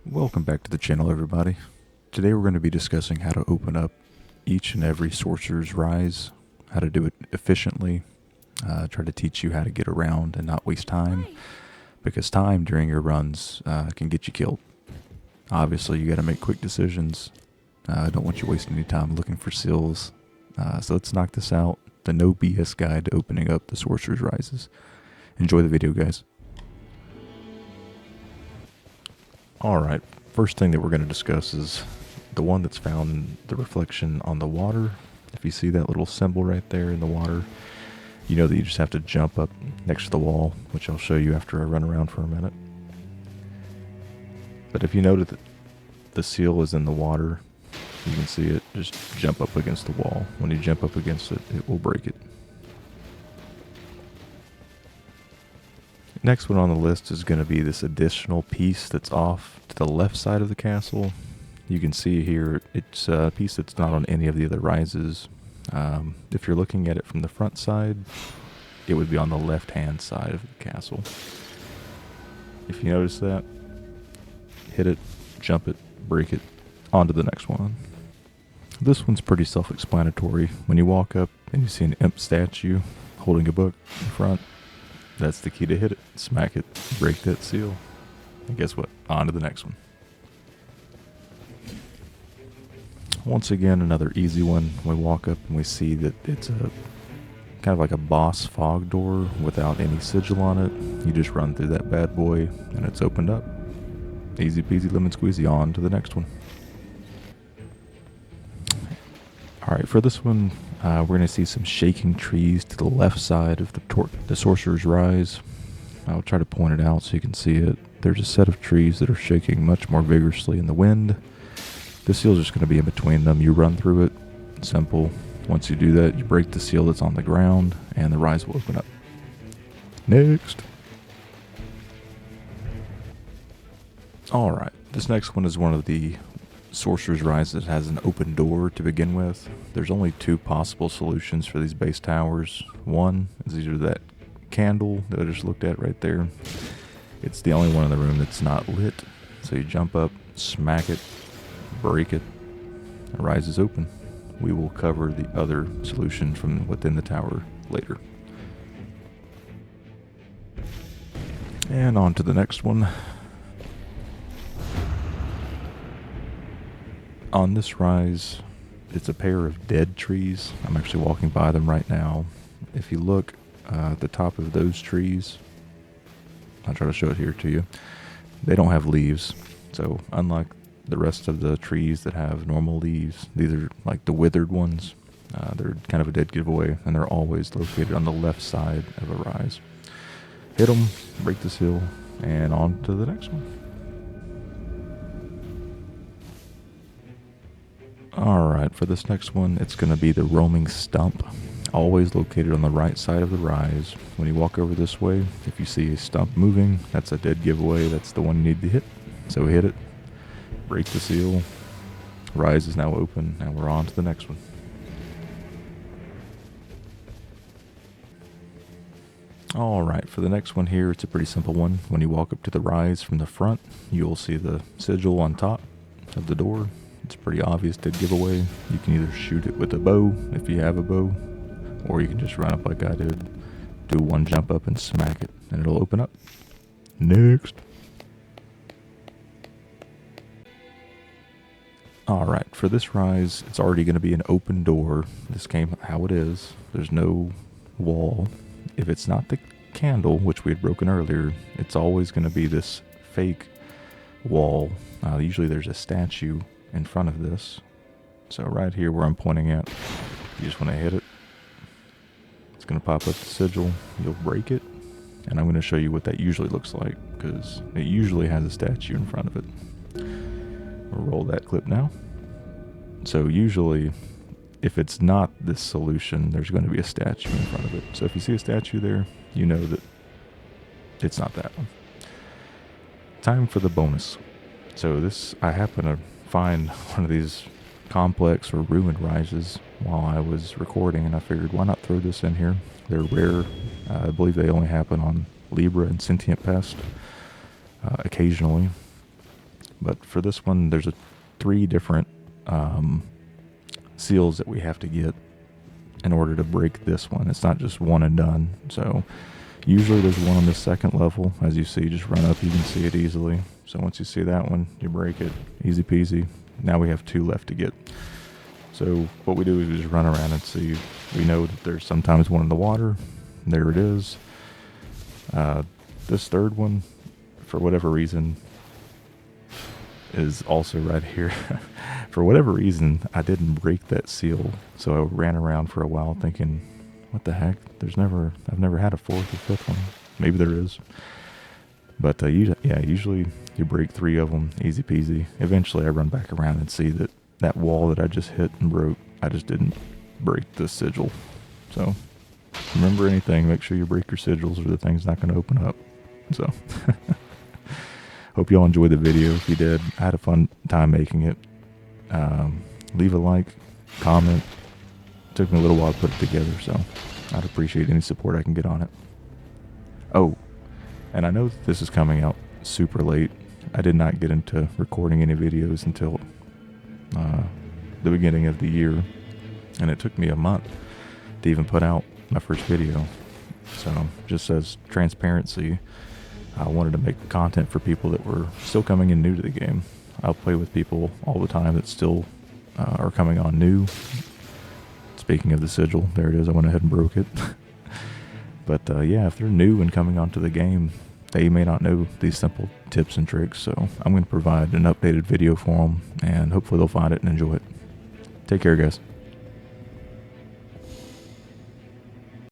Welcome back to the channel, everybody. Today we're going to be discussing how to open up each and every Sorcerer's Rise, how to do it efficiently, try to teach you how to get around and not waste time, because time during your runs can get you killed. Obviously, you got to make quick decisions. I don't want you wasting any time looking for seals. So let's knock this out. The no BS guide to opening up the Sorcerer's Rises. Enjoy the video, guys. Alright, first thing that we're going to discuss is the one that's found in the reflection on the water. If you see that little symbol right there in the water, you know that you just have to jump up next to the wall, which I'll show you after I run around for a minute. But if you notice that the seal is in the water, you can see it, just jump up against the wall. When you jump up against it, it will break it. Next one on the list is going to be this additional piece that's off to the left side of the castle. You can see here it's a piece that's not on any of the other rises. If you're looking at it from the front side, it would be on the left hand side of the castle. If you notice that, hit it, jump it, break it, on to the next one. This one's pretty self-explanatory. When you walk up and you see an imp statue holding a book in front, that's the key to hit it. Smack it, break that seal. And guess what? On to the next one. Once again, another easy one. We walk up and we see that it's a kind of like a boss fog door without any sigil on it. You just run through that bad boy and it's opened up. Easy peasy lemon squeezy, on to the next one. Alright, for this one, we're going to see some shaking trees to the left side of the Sorcerer's Rise. I'll try to point it out so you can see it. There's a set of trees that are shaking much more vigorously in the wind. The seal's just going to be in between them. You run through it. Simple. Once you do that, you break the seal that's on the ground, and the rise will open up. Next. Alright, this next one is one of the Sorcerer's Rise that has an open door to begin with. There's only two possible solutions for these base towers. One is either that candle that I just looked at right there. It's the only one in the room that's not lit. So you jump up, smack it, break it, the rise is open. We will cover the other solution from within the tower later. And on to the next one. On this rise, it's a pair of dead trees. I'm actually walking by them right now. If you look at the top of those trees, I'll try to show it here to you. They don't have leaves. So unlike the rest of the trees that have normal leaves, these are like the withered ones. They're kind of a dead giveaway, and they're always located on the left side of a rise. Hit them, break the seal, and on to the next one. Alright, for this next one, it's going to be the roaming stump, always located on the right side of the rise. When you walk over this way, if you see a stump moving, that's a dead giveaway, that's the one you need to hit. So hit it, break the seal, rise is now open, and we're on to the next one. Alright, for the next one here, it's a pretty simple one. When you walk up to the rise from the front, you'll see the sigil on top of the door. It's pretty obvious dead giveaway. You can either shoot it with a bow, if you have a bow, or you can just run up like I did, do one jump up and smack it, and it'll open up. Next. Alright, for this rise, it's already going to be an open door. This came how it is. There's no wall. If it's not the candle, which we had broken earlier, it's always going to be this fake wall. Usually there's a statue in front of this. So right here where I'm pointing at, you just want to hit it. It's going to pop up the sigil. You'll break it. And I'm going to show you what that usually looks like, because it usually has a statue in front of it. We'll roll that clip now. So usually, if it's not this solution, there's going to be a statue in front of it. So if you see a statue there, you know that it's not that one. Time for the bonus. So this, I happen to find one of these complex or ruined rises while I was recording, and I figured why not throw this in here. They're rare. I believe they only happen on Libra and Sentient Pest occasionally. But for this one, there's 3 different seals that we have to get in order to break this one. It's not just one and done. So usually there's one on the second level. As you see, just run up, you can see it easily. So once you see that one, you break it, easy peasy. Now we have 2 left to get. So what we do is we just run around and see. We know that there's sometimes one in the water. There it is. This third one, for whatever reason, is also right here. For whatever reason, I didn't break that seal, so I ran around for a while thinking, what the heck? I've never had a 4th or 5th one. Maybe there is. But usually you break 3 of them, easy peasy. Eventually I run back around and see that that wall that I just hit and broke, I just didn't break the sigil. So remember anything, make sure you break your sigils or the thing's not going to open up. So hope y'all enjoyed the video. If you did, I had a fun time making it. Leave a like, comment. It took me a little while to put it together, so I'd appreciate any support I can get on it. Oh, and I know that this is coming out super late. I did not get into recording any videos until the beginning of the year, and it took me a month to even put out my first video. So just as transparency, I wanted to make content for people that were still coming in new to the game. I'll play with people all the time that still are coming on new. Speaking of the sigil, there it is. I went ahead and broke it. But yeah, if they're new and coming onto the game, they may not know these simple tips and tricks. So I'm going to provide an updated video for them, and hopefully they'll find it and enjoy it. Take care, guys.